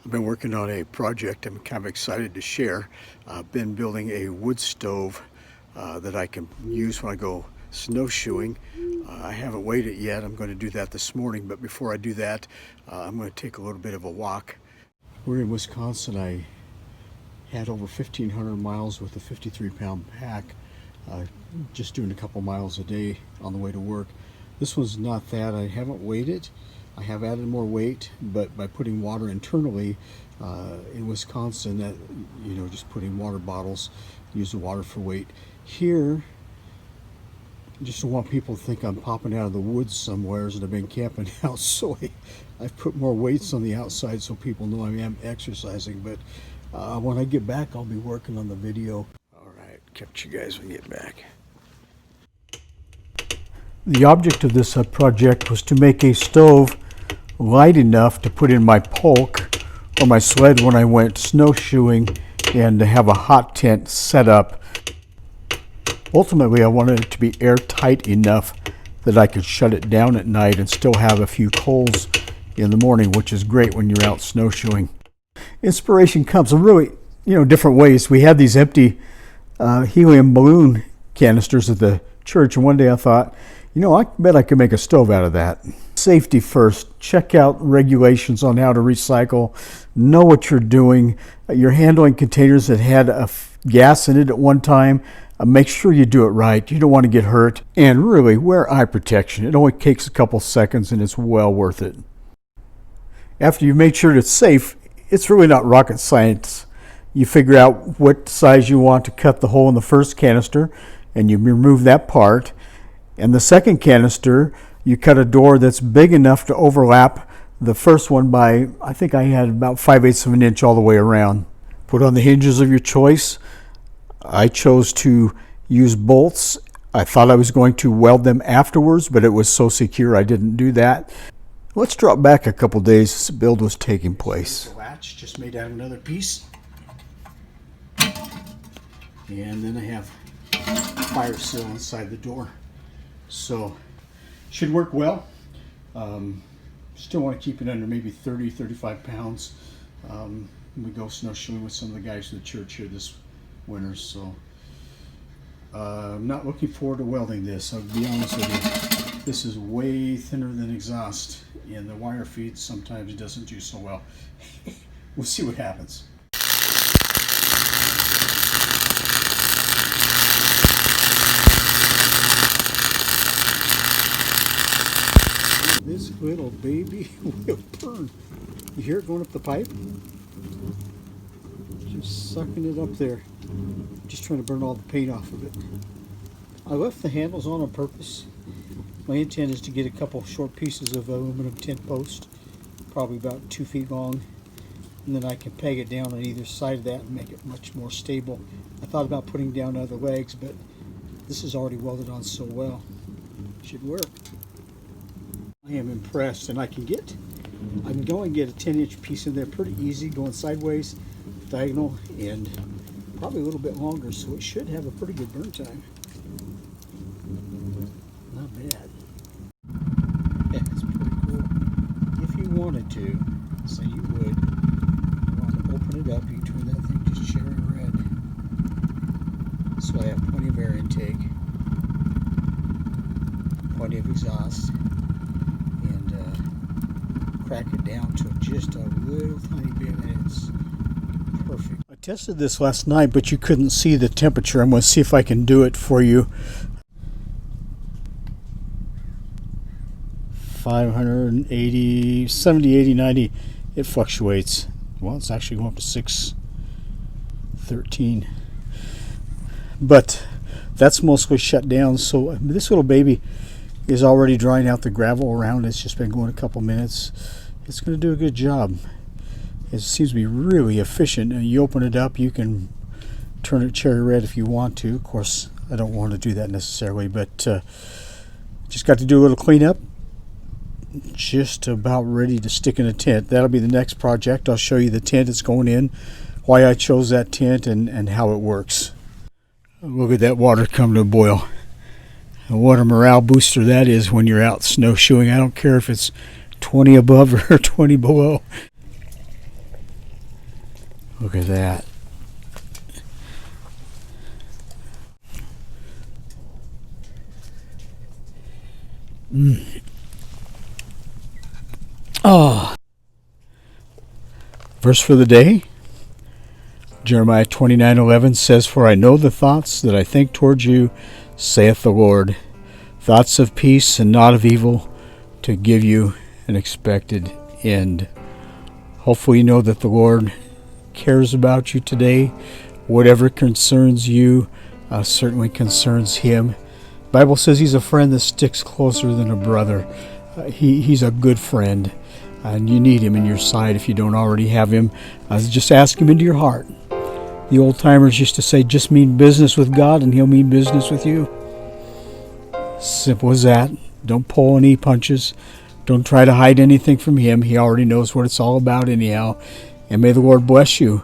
I've been working on a project I'm kind of excited to share. I've been building a wood stove that I can use when I go snowshoeing. I haven't weighed it yet. I'm going to do that this morning, but before I do that, I'm going to take a little bit of a walk. We're in Wisconsin. I had over 1,500 miles with a 53-pound pack, just doing a couple miles a day on the way to work. This one's not that. I haven't weighed it. I have added more weight, but by putting water internally in Wisconsin, that, just putting water bottles, use the water for weight. Here, just don't want people to think I'm popping out of the woods somewheres and I've been camping out, so I've put more weights on the outside so people know I am exercising. But when I get back, I'll be working on the video. All right, catch you guys when you get back. The object of this project was to make a stove light enough to put in my polk or my sled when I went snowshoeing, and to have a hot tent set up. Ultimately, I wanted it to be airtight enough that I could shut it down at night and still have a few coals in the morning, which is great when you're out snowshoeing. Inspiration comes in really, different ways. We had these empty helium balloon canisters at the church, and one day I thought, I bet I could make a stove out of that. Safety first. Check out regulations on how to recycle. Know what you're doing. You're handling containers that had gas in it at one time. Make sure you do it right. You don't want to get hurt. And really, wear eye protection. It only takes a couple seconds and it's well worth it. After you've made sure it's safe, it's really not rocket science. You figure out what size you want to cut the hole in the first canister, and you remove that part. And the second canister, you cut a door that's big enough to overlap the first one by, I think I had about 5/8 of an inch all the way around. Put on the hinges of your choice. I chose to use bolts. I thought I was going to weld them afterwards, but it was so secure I didn't do that. Let's drop back a couple days as the build was taking place. The latch just made out another piece. And then I have fire seal inside the door. So, should work well. Still want to keep it under maybe 30, 35 pounds. We go snowshoeing with some of the guys from the church here this winter, so I'm not looking forward to welding this. I'll be honest with you. This is way thinner than exhaust, and the wire feed sometimes doesn't do so well. We'll see what happens. This little baby will burn. You hear it going up the pipe? Just sucking it up there. Just trying to burn all the paint off of it. I left the handles on purpose. My intent is to get a couple short pieces of aluminum tent post, probably about 2 feet long, and then I can peg it down on either side of that and make it much more stable. I thought about putting down other legs, but this is already welded on so well. Should work. I am impressed, and I can go and get a 10-inch piece in there pretty easy, going sideways, diagonal, and probably a little bit longer, so it should have a pretty good burn time. Not bad. That's pretty cool. If you wanted to, say you would, want to open it up, you turn that thing just cherry red. So I have plenty of air intake, plenty of exhaust, crack it down to just a little tiny bit, and it's perfect. I tested this last night, but you couldn't see the temperature. I'm going to see if I can do it for you. 580, 70, 80, 90. It fluctuates. Well, it's actually going up to 613. But that's mostly shut down, so this little baby is already drying out the gravel around. It's just been going a couple minutes. It's going to do a good job. It seems to be really efficient, and you open it up, you can turn it cherry red if you want to. Of course, I don't want to do that necessarily, but just got to do a little cleanup. Just about ready to stick in a tent. That'll be the next project. I'll show you the tent it's going in, why I chose that tent, and how it works. Look at that water come to a boil. And what a morale booster that is when you're out snowshoeing. I don't care if it's 20 above or 20 below. Look at that. Oh. Verse for the day. Jeremiah 29:11 says, "For I know the thoughts that I think towards you, saith the Lord, thoughts of peace and not of evil, to give you an expected end." Hopefully you know that the Lord cares about you today. Whatever concerns you certainly concerns Him. The Bible says He's a friend that sticks closer than a brother. He's a good friend, and you need Him in your side if you don't already have Him. Just ask Him into your heart. The old timers used to say, just mean business with God and He'll mean business with you. Simple as that. Don't pull any punches. Don't try to hide anything from Him. He already knows what it's all about anyhow. And may the Lord bless you